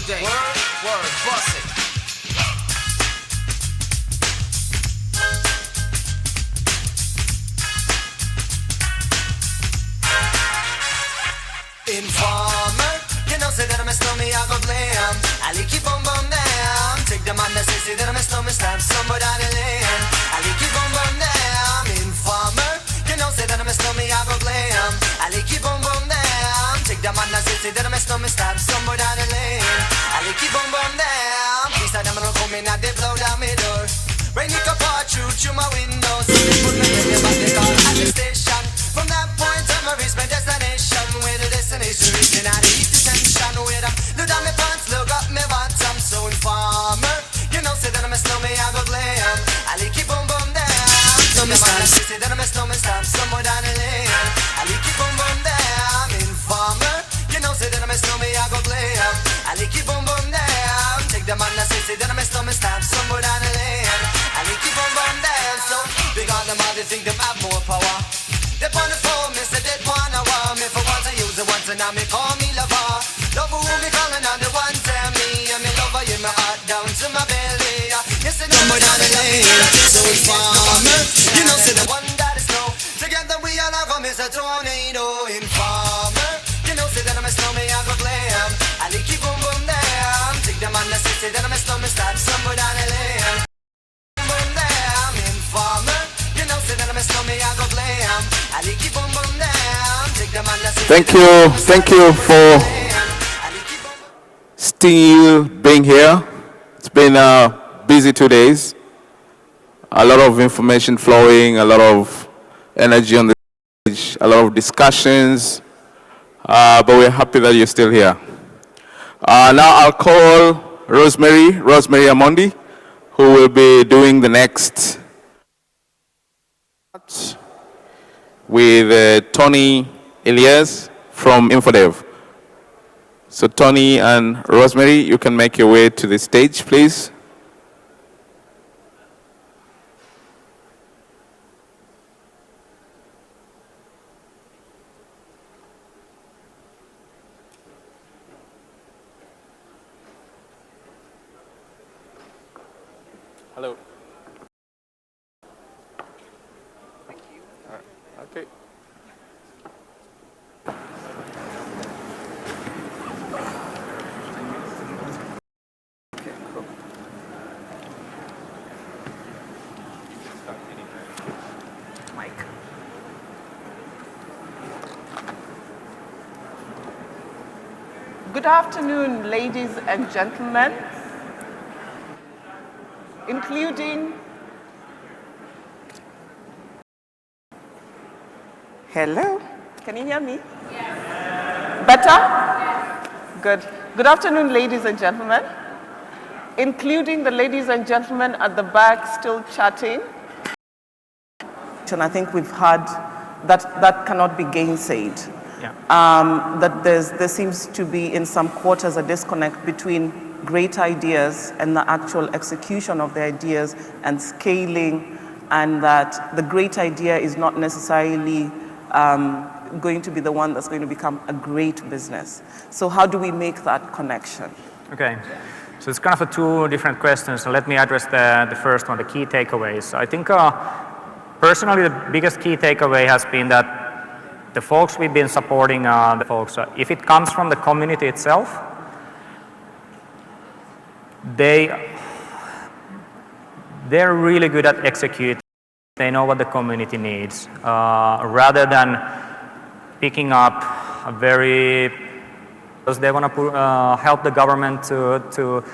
today. Word, bust it. Informer, you know say that I'm a snowman, I go blame. I keep on down. Take the man that say that I'm a snowman, stab somebody down the lane. I keep on down. Informer, you know say that I'm a snowman, I go blame. I keep on down. Take the man that say that I'm a snowman, stab somebody down the lane. I keep on down. Please tell them I'm coming out, they blow down my door. Rain it up all through my windows. So they put me in the car at the station. From that point on I reach my destination. Where the destination is in I need detention. Where I look down my pants, look up my bottom. So informer, you know say that I'm a snowman, I go blame. I keep on down. So the man say that I'm a snowman, stop somewhere down the lane. I keep on down. Informer, you know say that I'm a snowman, I go blame. I keep on down. Take the man that say that I'm a snowman, stop somewhere down the lane. I keep on down. So big on them all, they think them have more power. They on the phone, me say they wanna want me. For once I use it once and now me call me lover. Love who me calling on the one tell me. And me lover in my heart down to my belly. Yes, I know down the lane. So informer, you know say the one that is snow. Together we all are come is a tornado. Informer, you know say that I'm a snowman, I go glam. I keep on boom down. Take the man that say that I'm a snowman, start somewhere down the lane. Boom down, informer. Thank you for still being here. It's been busy 2 days. A lot of information flowing, a lot of energy on the stage, a lot of discussions, but we're happy that you're still here. Now I'll call Rosemary Amondi, who will be doing the next with Tony Elias from Infodev. So Tony and Rosemary, you can make your way to the stage, please. Hello. Thank you. Okay. Good afternoon, ladies and gentlemen, including, hello, can you hear me? Yes. Better? Yes. Good. Good afternoon, ladies and gentlemen, including the ladies and gentlemen at the back still chatting. And I think we've heard that cannot be gainsaid. Yeah. That there seems to be in some quarters a disconnect between great ideas and the actual execution of the ideas and scaling, and that the great idea is not necessarily going to be the one that's going to become a great business. So how do we make that connection? Okay, so it's kind of two different questions. So let me address the first one, the key takeaways. I think personally the biggest key takeaway has been that the folks we've been supporting are the folks, if it comes from the community itself, they're really good at executing. They know what the community needs, rather than picking up a because they want to help the government to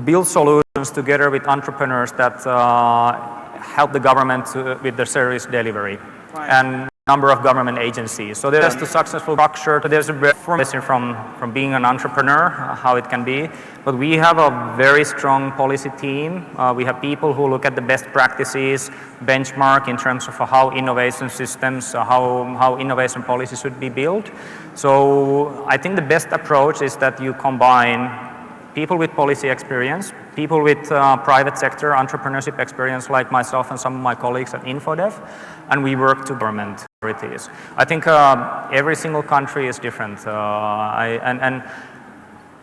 build solutions together with entrepreneurs that help the government with the service delivery. Right. And number of government agencies. So there's the successful structure. There's a lesson from being an entrepreneur, how it can be. But we have a very strong policy team. We have people who look at the best practices, benchmark in terms of how innovation systems, how innovation policies should be built. So I think the best approach is that you combine people with policy experience, people with private sector entrepreneurship experience like myself and some of my colleagues at Infodev, and we work to government authorities. I think every single country is different, and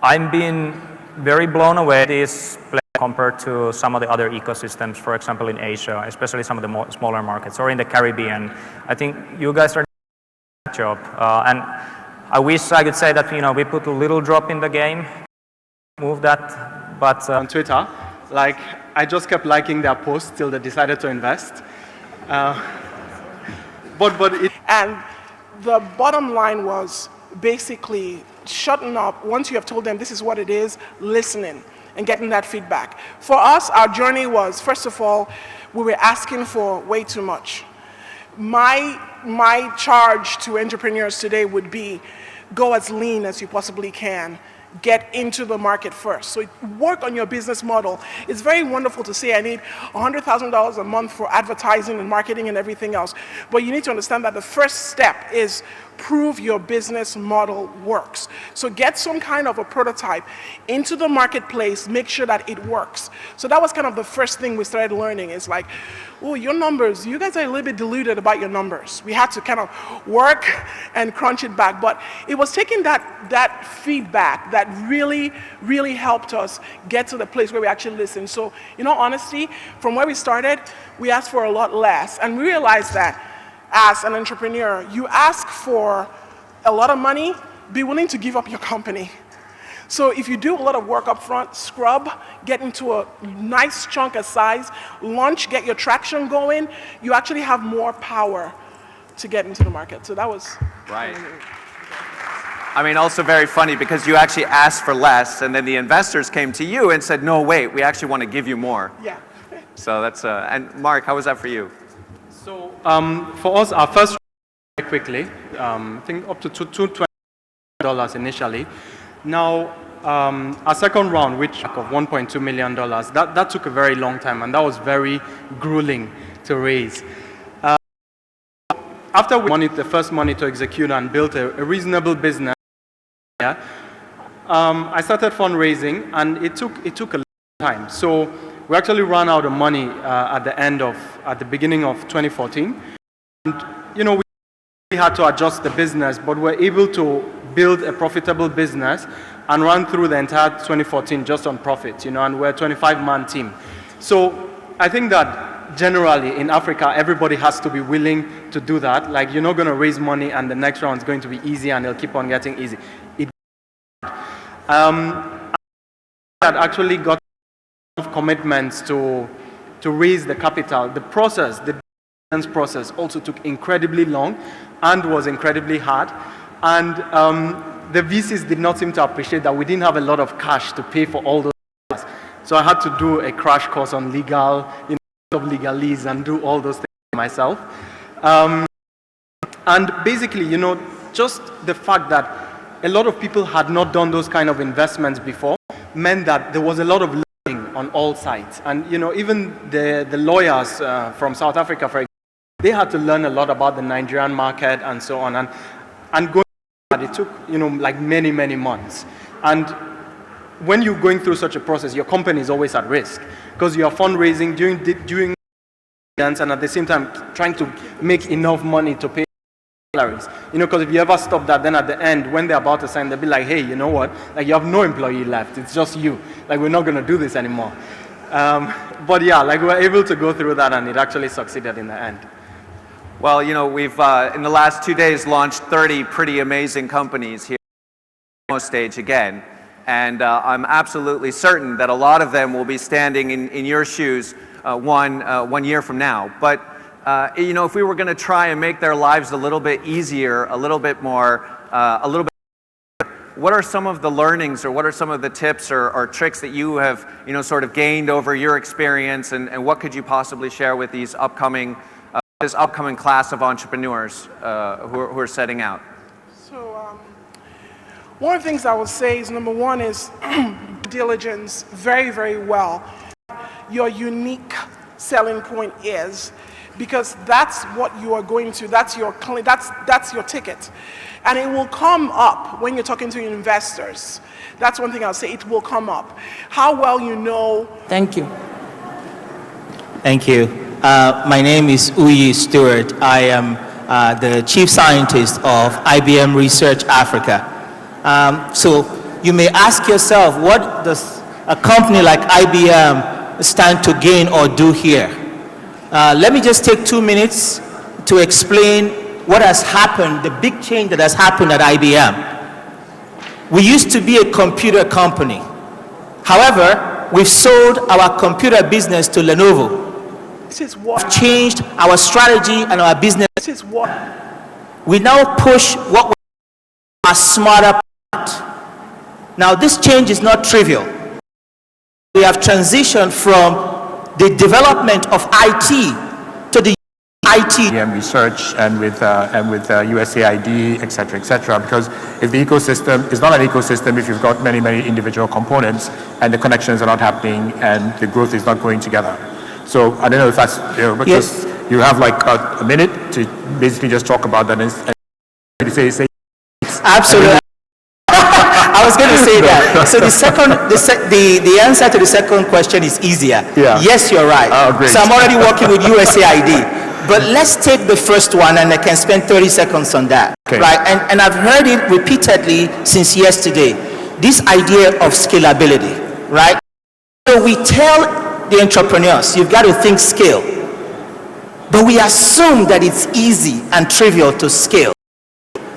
I'm being very blown away this compared to some of the other ecosystems, for example, in Asia, especially some of the smaller markets, or in the Caribbean. I think you guys are doing a good job. And I wish I could say that, we put a little drop in the game, move that, but... On Twitter, like, I just kept liking their posts till they decided to invest. And the bottom line was basically shutting up once you have told them this is what it is, listening and getting that feedback. For us, our journey was, first of all, we were asking for way too much. My charge to entrepreneurs today would be go as lean as you possibly can. Get into the market first. So work on your business model. It's very wonderful to say I need $100,000 a month for advertising and marketing and everything else. But you need to understand that the first step is prove your business model works. So get some kind of a prototype into the marketplace, make sure that it works. So that was kind of the first thing we started learning. It's like, oh, your numbers, you guys are a little bit deluded about your numbers. We had to kind of work and crunch it back. But it was taking that feedback that really, really helped us get to the place where we actually listen. So, in all honesty, from where we started, we asked for a lot less. And we realized that as an entrepreneur, you ask for a lot of money, be willing to give up your company. So if you do a lot of work up front, scrub, get into a nice chunk of size, launch, get your traction going, you actually have more power to get into the market. So that was... Right. I mean, also very funny because you actually asked for less and then the investors came to you and said, no, wait, we actually want to give you more. Yeah. So that's, and Mark, how was that for you? So for us, our first very quickly, I think up to $220 initially. Now, our second round, which of $1.2 million, that took a very long time, and that was very grueling to raise. After we wanted the first money to execute and built a reasonable business, I started fundraising, and it took a long time. So we actually ran out of money at the beginning of 2014. And, we had to adjust the business, but we're able to build a profitable business and run through the entire 2014 just on profit, and we're a 25-man team. So I think that generally in Africa, everybody has to be willing to do that. Like, you're not going to raise money and the next round is going to be easy and it'll keep on getting easy. That actually got commitments to raise the capital. The process, the business process also took incredibly long and was incredibly hard. And the VCs did not seem to appreciate that we didn't have a lot of cash to pay for all those things. So I had to do a crash course on legal, of legalese and do all those things myself. And basically, just the fact that a lot of people had not done those kind of investments before meant that there was a lot of learning on all sides. And even the lawyers from South Africa, for example, they had to learn a lot about the Nigerian market and so on. And going it took like many months. And when you're going through such a process, your company is always at risk because you are fundraising during and at the same time trying to make enough money to pay salaries. Because if you ever stop that, then at the end, when they're about to sign, they'll be like, hey, you know what? Like, you have no employee left. It's just you. Like, we're not going to do this anymore. But yeah, like, we were able to go through that, and it actually succeeded in the end. Well, we've, in the last 2 days, launched 30 pretty amazing companies here on the stage again. And I'm absolutely certain that a lot of them will be standing in your shoes one year from now. But, if we were going to try and make their lives a little bit easier, a little bit more, what are some of the learnings or what are some of the tips or tricks that you have, sort of gained over your experience, and what could you possibly share with these this upcoming class of entrepreneurs who are setting out? So one of the things I would say is, number one is diligence very, very well. Your unique selling point is, because that's what you are going to, that's your ticket. And it will come up when you're talking to investors. That's one thing I'll say, it will come up. How well you know. Thank you. Thank you. My name is Uyi Stewart. I am the Chief Scientist of IBM Research Africa. So you may ask yourself, what does a company like IBM stand to gain or do here? Let me just take 2 minutes to explain what has happened, the big change that has happened at IBM. We used to be a computer company. However, we've sold our computer business to Lenovo. This is what. We've changed our strategy and our business. This is what. We now push what we call a smarter product. Now, this change is not trivial. We have transitioned from the development of IT to the IT. And research and with USAID, et cetera, because if the ecosystem is not an ecosystem, if you've got many, many individual components and the connections are not happening and the growth is not going together. So I don't know if that's, but Yes. you have like a minute to basically just talk about that and say Absolutely. I was going to say that. So the answer to the second question is easier. Yeah. Yes, you're right. Oh, great. So I'm already working with USAID. But let's take the first one, and I can spend 30 seconds on that. Okay. Right? And I've heard it repeatedly since yesterday. This idea of scalability, right? So we tell the entrepreneurs, you've got to think scale. But we assume that it's easy and trivial to scale.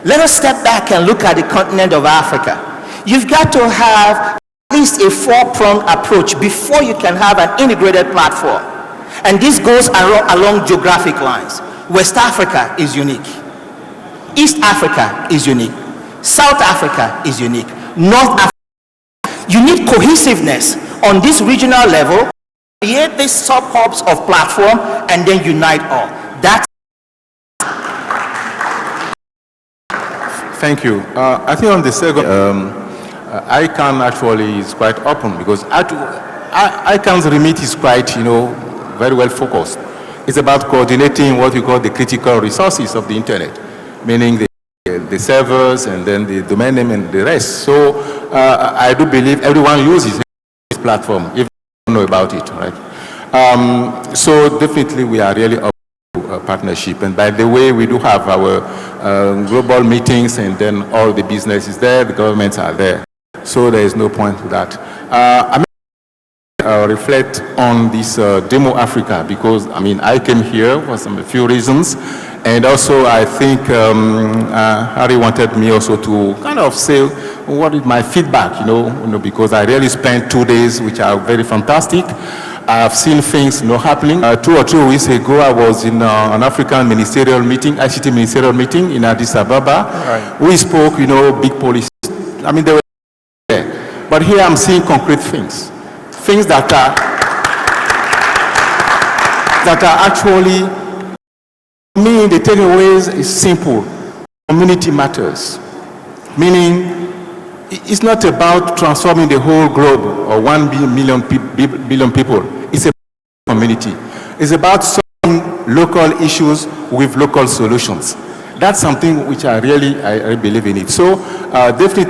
Let us step back and look at the continent of Africa. You've got to have at least a four-pronged approach before you can have an integrated platform. And this goes along geographic lines. West Africa is unique. East Africa is unique. South Africa is unique. North Africa. You need cohesiveness on this regional level, create these sub-hubs of platform, and then unite all. That's Thank you. I think on the second, ICANN actually is quite open because ICANN's remit is quite, very well focused. It's about coordinating what we call the critical resources of the internet, meaning the servers and then the domain name and the rest. So I do believe everyone uses this platform, if you know about it, right? So definitely we are really up to a partnership. And by the way, we do have our global meetings, and then all the business is there, the governments are there. So there is no point to that. Reflect on this Demo Africa, because I came here for a few reasons, and also I think Harry wanted me also to kind of say what is my feedback, because I really spent 2 days which are very fantastic. I've seen things happening. 2 or 3 weeks ago, I was in an African ministerial meeting, ICT ministerial meeting in Addis Ababa. Right. We spoke, big policies. They were there. But here I'm seeing concrete things. Things that are actually, the takeaways is simple. Community matters. Meaning, it's not about transforming the whole globe or 1 billion people. It's about community. It's about solving local issues with local solutions. That's something which I really believe in it. So definitely